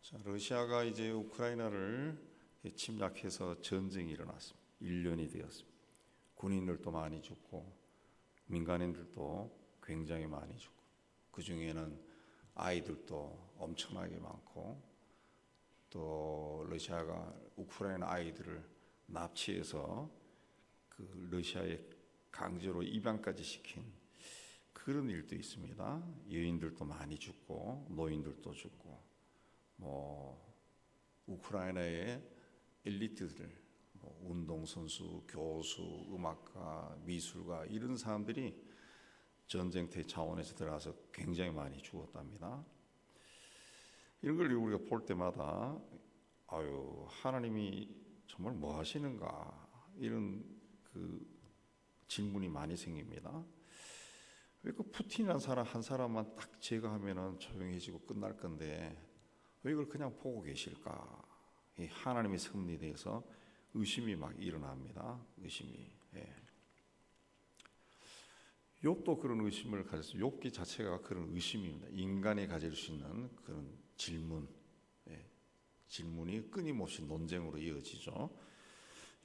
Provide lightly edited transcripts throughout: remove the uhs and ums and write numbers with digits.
자, 러시아가 이제 우크라이나를 침략해서 전쟁이 일어났습니다. 1년이 되었습니다. 군인들도 많이 죽고 민간인들도 굉장히 많이 죽고 그 중에는 아이들도 엄청나게 많고 또 러시아가 우크라이나 아이들을 납치해서 그 러시아에 강제로 입양까지 시킨 그런 일도 있습니다. 여인들도 많이 죽고 노인들도 죽고 우크라이나의 엘리트들 운동선수, 교수, 음악가, 미술가 이런 사람들이 전쟁터 차원에서 들어가서 굉장히 많이 죽었답니다. 이런 걸 우리가 볼 때마다 하나님이 정말 뭐 하시는가 이런 그 질문이 많이 생깁니다. 왜 그 푸틴이라는 사람 한 사람만 딱 제거하면은 조용해지고 끝날 건데 왜 이걸 그냥 보고 계실까? 이 하나님의 섭리에 대해서 의심이 막 일어납니다. 의심이. 욥도 그런 의심을 가졌어요. 욥기 자체가 그런 의심입니다. 인간이 가질 수 있는 그런 질문, 질문이 끊임없이 논쟁으로 이어지죠.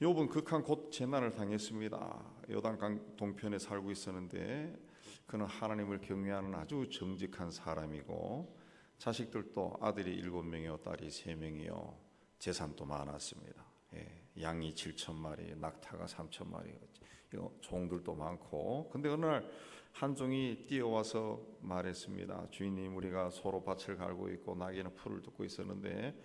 욥은 극한 곧 재난을 당했습니다. 요단강 동편에 살고 있었는데 그는 하나님을 경외하는 아주 정직한 사람이고 자식들도 아들이 7명이요 딸이 3명이요 재산도 많았습니다. 양이 7,000마리, 낙타가 3,000마리, 종들도 많고. 근데 어느 날 한 종이 뛰어와서 말했습니다. 주인님, 우리가 서로 밭을 갈고 있고 나귀는 풀을 듣고 있었는데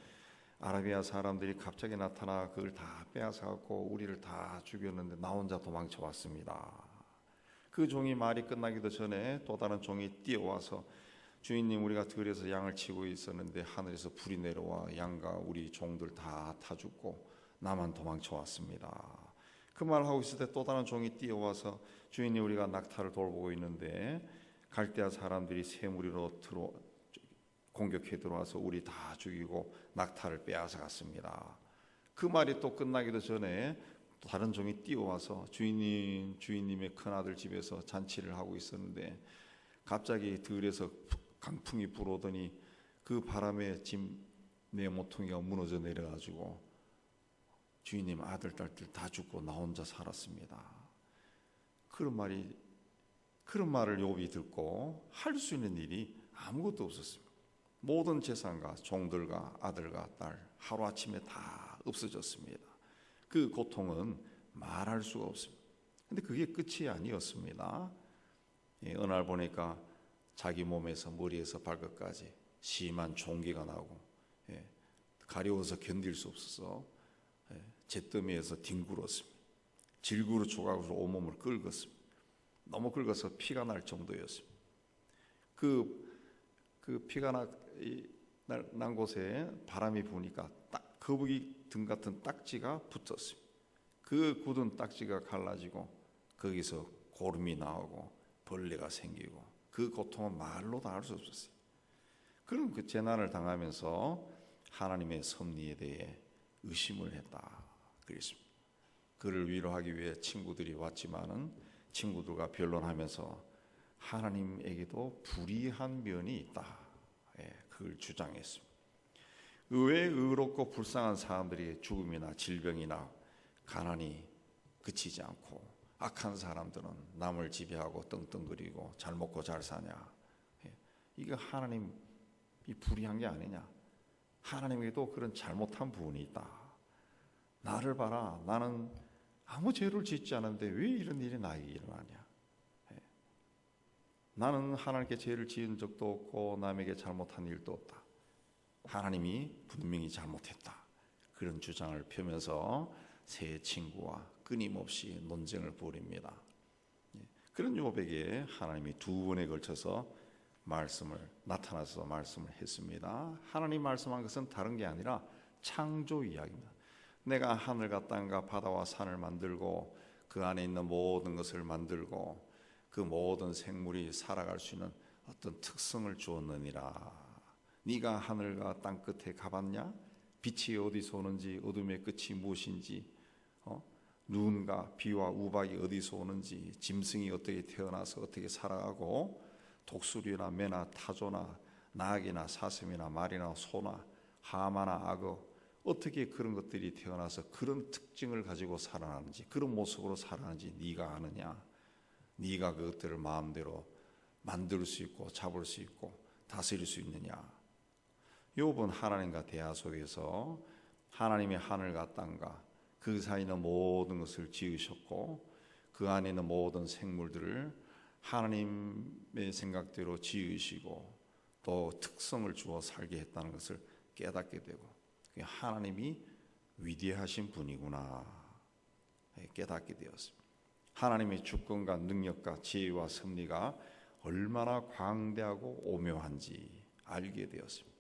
아라비아 사람들이 갑자기 나타나 그걸 다 빼앗아갖고 우리를 다 죽였는데 나 혼자 도망쳐 왔습니다. 그 종이 말이 끝나기도 전에 또 다른 종이 뛰어와서 주인님, 우리가 들에서 양을 치고 있었는데 하늘에서 불이 내려와 양과 우리 종들 다 죽고 나만 도망쳐 왔습니다. 그 말하고 있을 때 또 다른 종이 뛰어와서 주인님, 우리가 낙타를 돌보고 있는데 갈대아 사람들이 새무리로 공격해 들어와서 우리 다 죽이고 낙타를 빼앗아 갔습니다. 그 말이 또 끝나기도 전에 또 다른 종이 뛰어와서 주인님의 큰아들 집에서 잔치를 하고 있었는데 갑자기 들에서 강풍이 불어오더니 그 바람에 짐 내 모퉁이가 무너져 내려가지고 주인님 아들 딸들 다 죽고 나 혼자 살았습니다. 그런 말을 욥이 듣고 할 수 있는 일이 아무것도 없었습니다. 모든 재산과 종들과 아들과 딸 하루아침에 다 없어졌습니다. 그 고통은 말할 수가 없습니다. 근데 그게 끝이 아니었습니다. 어느 날 보니까 자기 몸에서 머리에서 발끝까지 심한 종기가 나고 가려워서 견딜 수 없어서 잿더미에서 뒹굴었습니다. 질구로 조각으로 온몸을 긁었습니다. 너무 긁어서 피가 날 정도였습니다. 그 피가 난 곳에 바람이 부니까 딱 거북이 등 같은 딱지가 붙었습니다. 그 굳은 딱지가 갈라지고 거기서 고름이 나오고 벌레가 생기고 그 고통은 말로 다 할 수 없었어요. 그런 그 재난을 당하면서 하나님의 섭리에 대해 의심을 했다 그랬습니다. 그를 위로하기 위해 친구들이 왔지만은 친구들과 변론하면서 하나님에게도 불의한 면이 있다, 그걸 주장했습니다. 의외 의롭고 불쌍한 사람들이 죽음이나 질병이나 가난이 그치지 않고 악한 사람들은 남을 지배하고 떵떵거리고 잘 먹고 잘 사냐, 이게 하나님이 불의한 게 아니냐. 하나님에게도 그런 잘못한 부분이 있다. 나를 봐라, 나는 아무 죄를 짓지 않았는데 왜 이런 일이 나에게 일어나냐. 나는 하나님께 죄를 지은 적도 없고 남에게 잘못한 일도 없다. 하나님이 분명히 잘못했다. 그런 주장을 펴면서 세 친구와 끊임없이 논쟁을 벌입니다. 그런 욥에게 하나님이 2번에 걸쳐서 나타나서 말씀을 했습니다. 하나님 말씀한 것은 다른 게 아니라 창조 이야기입니다. 내가 하늘과 땅과 바다와 산을 만들고 그 안에 있는 모든 것을 만들고 그 모든 생물이 살아갈 수 있는 어떤 특성을 주었느니라. 네가 하늘과 땅 끝에 가봤냐? 빛이 어디서 오는지 어둠의 끝이 무엇인지, 눈과 비와 우박이 어디서 오는지, 짐승이 어떻게 태어나서 어떻게 살아가고 독수리나 매나 타조나 나귀나 사슴이나 말이나 소나 하마나 악어, 어떻게 그런 것들이 태어나서 그런 특징을 가지고 살아나는지, 그런 모습으로 살아나는지 네가 아느냐? 네가 그것들을 마음대로 만들 수 있고 잡을 수 있고 다스릴 수 있느냐? 욥은 하나님과 대화 속에서 하나님이 하늘과 땅과 그 사이에 있는 모든 것을 지으셨고 그 안에 있는 모든 생물들을 하나님의 생각대로 지으시고 또 특성을 주어 살게 했다는 것을 깨닫게 되고 하나님이 위대하신 분이구나 깨닫게 되었습니다. 하나님의 주권과 능력과 지혜와 섭리가 얼마나 광대하고 오묘한지 알게 되었습니다.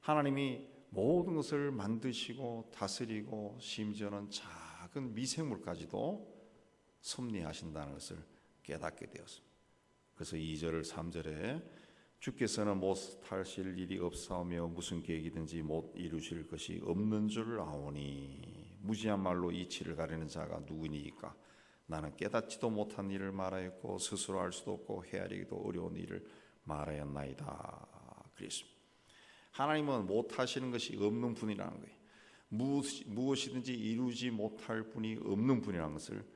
하나님이 모든 것을 만드시고 다스리고 심지어는 작은 미생물까지도 섭리하신다는 것을 깨닫게 되었습니다. 그래서 2절 3절에 주께서는 못하실 일이 없사오며 무슨 계획이든지 못 이루실 것이 없는 줄 아오니 무지한 말로 이치를 가리는 자가 누구니이까 나는 깨닫지도 못한 일을 말하였고 스스로 알 수도 없고 헤아리기도 어려운 일을 말하였나이다. 그랬습니다. 하나님은 못하시는 것이 없는 분이라는 거예요. 무엇이든지 이루지 못할 분이 없는 분이라는 것을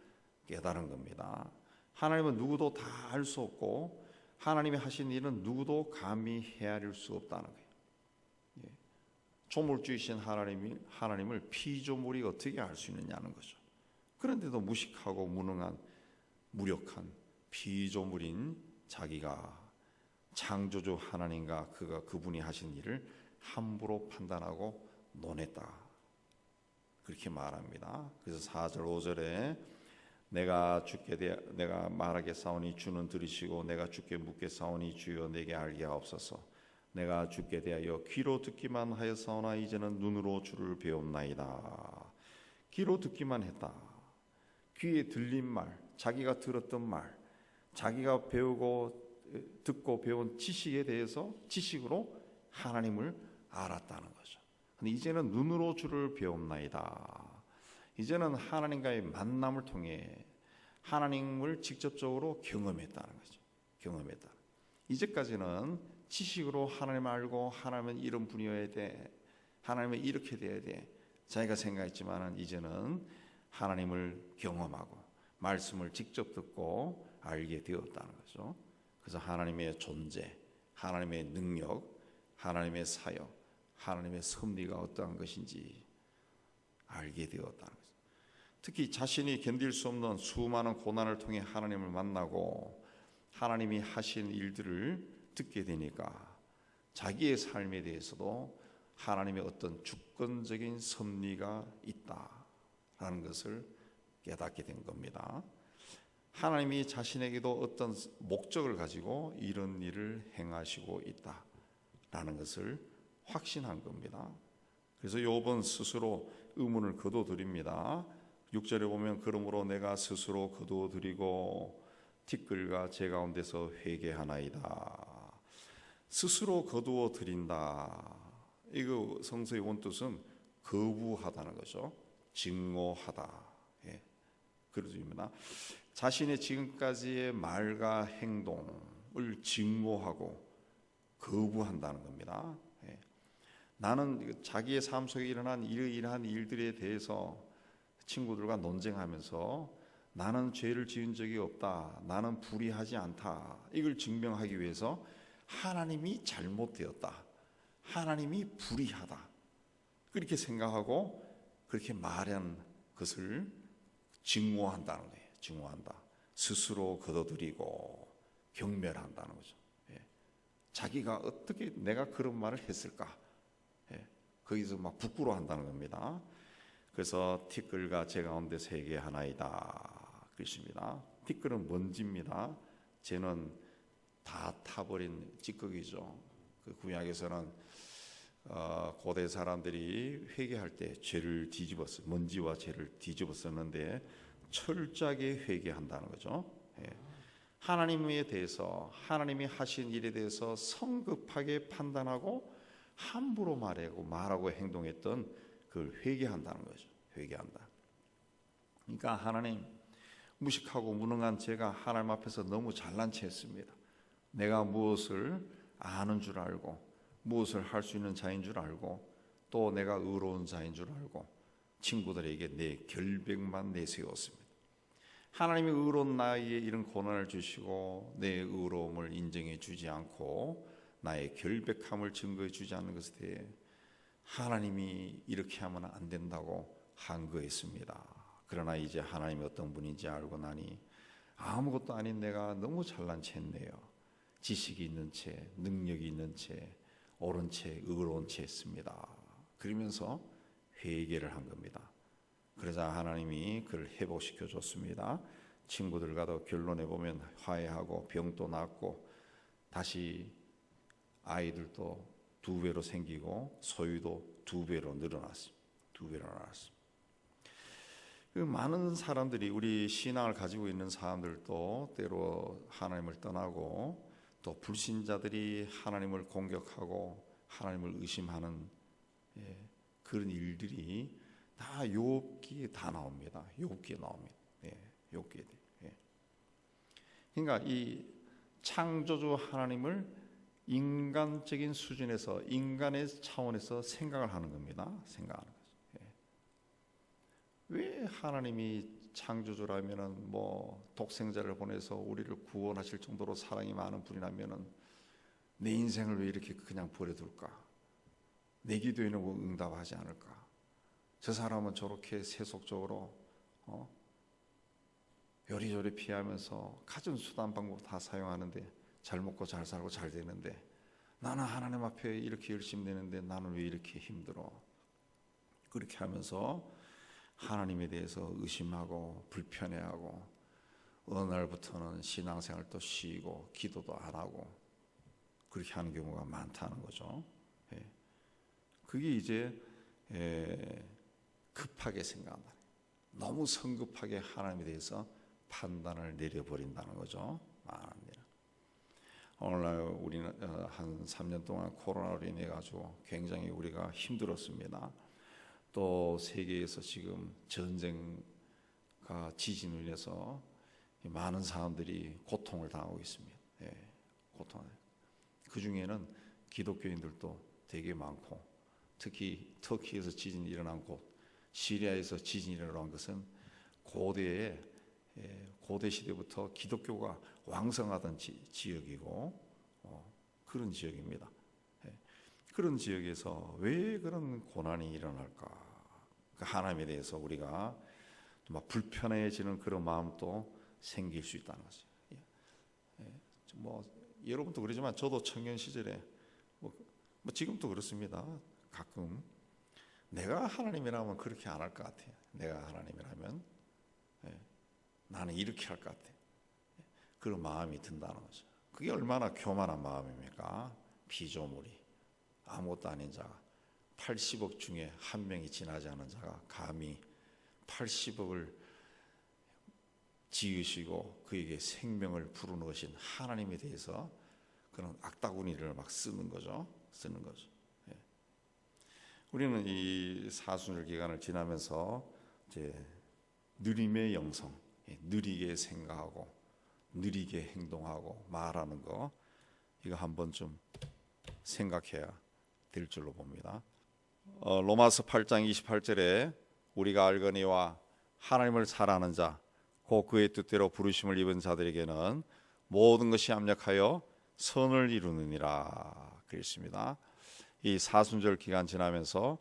깨달은 겁니다. 하나님은 누구도 다 알 수 없고 하나님이 하신 일은 누구도 감히 헤아릴 수 없다는 거예요. 조물주이신 하나님을 피조물이 어떻게 알 수 있느냐는 거죠. 그런데도 무식하고 무능한 무력한 피조물인 자기가 창조주 하나님과 그분이 하신 일을 함부로 판단하고 논했다. 그렇게 말합니다. 그래서 4절 5절에 내가 말하겠사오니 주는 들으시고 내가 주께 묻겠사오니 주여 내게 알게 하옵소서. 내가 주께 대하여 귀로 듣기만 하였사오나 이제는 눈으로 주를 배웠나이다. 귀로 듣기만 했다. 귀에 들린 말, 자기가 들었던 말, 자기가 듣고 배운 지식에 대해서 지식으로 하나님을 알았다는 거죠. 근데 이제는 눈으로 주를 배웠나이다. 이제는 하나님과의 만남을 통해 하나님을 직접적으로 경험했다는 거죠. 경험했다. 이제까지는 지식으로 하나님을 알고 하나님은 이런 분이어야 돼. 하나님은 이렇게 돼야 돼. 자기가 생각했지만 이제는 하나님을 경험하고 말씀을 직접 듣고 알게 되었다는 거죠. 그래서 하나님의 존재, 하나님의 능력, 하나님의 사역, 하나님의 섭리가 어떠한 것인지 알게 되었다는 거죠. 특히 자신이 견딜 수 없는 수많은 고난을 통해 하나님을 만나고 하나님이 하신 일들을 듣게 되니까 자기의 삶에 대해서도 하나님의 어떤 주권적인 섭리가 있다라는 것을 깨닫게 된 겁니다. 하나님이 자신에게도 어떤 목적을 가지고 이런 일을 행하시고 있다라는 것을 확신한 겁니다. 그래서 욥은 스스로 의문을 거둬들입니다. 6절에 보면 그러므로 내가 스스로 거두어드리고 티끌과 제 가운데서 회개하나이다. 스스로 거두어드린다. 이거 성서의 원뜻은 거부하다는 거죠. 증오하다. 그러집니다. 자신의 지금까지의 말과 행동을 증오하고 거부한다는 겁니다. 나는 자기의 삶 속에 일어난 이러이러한 일들에 대해서 친구들과 논쟁하면서 나는 죄를 지은 적이 없다. 나는 불의하지 않다. 이걸 증명하기 위해서 하나님이 잘못되었다. 하나님이 불의하다. 그렇게 생각하고 그렇게 말한 것을 증오한다는 거예요. 증오한다. 스스로 거둬들이고 경멸한다는 거죠. 자기가 어떻게 내가 그런 말을 했을까? 거기서 막 부끄러워한다는 겁니다. 그래서 티끌과 제 가운데 회개하나이다. 그렇습니다. 티끌은 먼지입니다. 쟤는 다 타버린 찌꺼기죠. 그 구약에서는 고대 사람들이 회개할 때 죄를 뒤집었어요. 먼지와 죄를 뒤집었었는데 철저하게 회개한다는 거죠. 하나님에 대해서 하나님이 하신 일에 대해서 성급하게 판단하고 함부로 말하고 행동했던 그걸 회개한다는 거죠. 회개한다. 그러니까 하나님, 무식하고 무능한 제가 하나님 앞에서 너무 잘난 체 했습니다. 내가 무엇을 아는 줄 알고 무엇을 할 수 있는 자인 줄 알고 또 내가 의로운 자인 줄 알고 친구들에게 내 결백만 내세웠습니다. 하나님이 의로운 나에게 이런 고난을 주시고 내 의로움을 인정해 주지 않고 나의 결백함을 증거해 주지 않는 것에 대해 하나님이 이렇게 하면 안 된다고 항거했습니다. 그러나 이제 하나님이 어떤 분인지 알고 나니 아무것도 아닌 내가 너무 잘난 체했네요. 지식이 있는 채, 능력이 있는 채, 옳은 채, 의로운 채 했습니다. 그러면서 회개를 한 겁니다. 그러자 하나님이 그를 회복시켜 줬습니다. 친구들과도 결론해 보면 화해하고 병도 낫고 다시 아이들도 2배로 생기고 소유도 2배로 늘어났습니다. 2배로 늘어났습니다. 그 많은 사람들이 우리 신앙을 가지고 있는 사람들도 때로 하나님을 떠나고 또 불신자들이 하나님을 공격하고 하나님을 의심하는 그런 일들이 다 욥기에 다 나옵니다. 욥기에 나옵니다. 욥기에. 그러니까 이 창조주 하나님을 인간적인 수준에서 인간의 차원에서 생각을 하는 겁니다. 생각하는 거죠. 왜 하나님이 창조주라면은 뭐 독생자를 보내서 우리를 구원하실 정도로 사랑이 많은 분이라면은 내 인생을 왜 이렇게 그냥 버려둘까? 내 기도에는 뭐 응답하지 않을까? 저 사람은 저렇게 세속적으로 요리조리 피하면서 가진 수단 방법 다 사용하는데 잘 먹고 잘 살고 잘 되는데 나는 하나님 앞에 이렇게 열심히 되는데 나는 왜 이렇게 힘들어? 그렇게 하면서 하나님에 대해서 의심하고 불편해하고 어느 날부터는 신앙생활도 쉬고 기도도 안 하고 그렇게 하는 경우가 많다는 거죠. 그게 이제 급하게 생각한다. 너무 성급하게 하나님에 대해서 판단을 내려버린다는 거죠. 오늘날 우리는 한 3년 동안 코로나로 인해 가지고 굉장히 우리가 힘들었습니다. 또 세계에서 지금 전쟁과 지진으로 인해서 많은 사람들이 고통을 당하고 있습니다. 고통을. 그 중에는 기독교인들도 되게 많고 특히 터키에서 지진이 일어난 곳, 시리아에서 지진이 일어난 것은 고대 시대부터 기독교가 왕성하던 지역이고 그런 지역입니다. 그런 지역에서 왜 그런 고난이 일어날까? 하나님에 대해서 우리가 막 불편해지는 그런 마음도 생길 수 있다는 거죠. 뭐 여러분도 그러지만 저도 청년 시절에 뭐 지금도 그렇습니다. 가끔 내가 하나님이라면 그렇게 안 할 것 같아요. 내가 하나님이라면 나는 이렇게 할 것 같아. 그런 마음이 든다는 거죠. 그게 얼마나 교만한 마음입니까? 피조물이 아무것도 아닌 자가 80억 중에 한 명이 지나지 않은 자가 감히 80억을 지으시고 그에게 생명을 불어넣으신 하나님에 대해서 그런 악다구니를 막 쓰는 거죠. 우리는 이 사순절 기간을 지나면서 이제 느림의 영성, 느리게 생각하고 느리게 행동하고 말하는 거 이거 한번 좀 생각해야 될 줄로 봅니다. 로마서 8장 28절에 우리가 알거니와 하나님을 사랑하는 자 곧 그의 뜻대로 부르심을 입은 자들에게는 모든 것이 합력하여 선을 이루느니라 그랬습니다. 이 사순절 기간 지나면서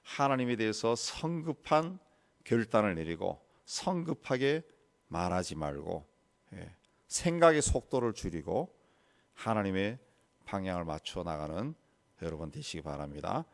하나님에 대해서 성급한 결단을 내리고 성급하게 말하지 말고 생각의 속도를 줄이고 하나님의 방향을 맞춰 나가는 여러분 되시기 바랍니다.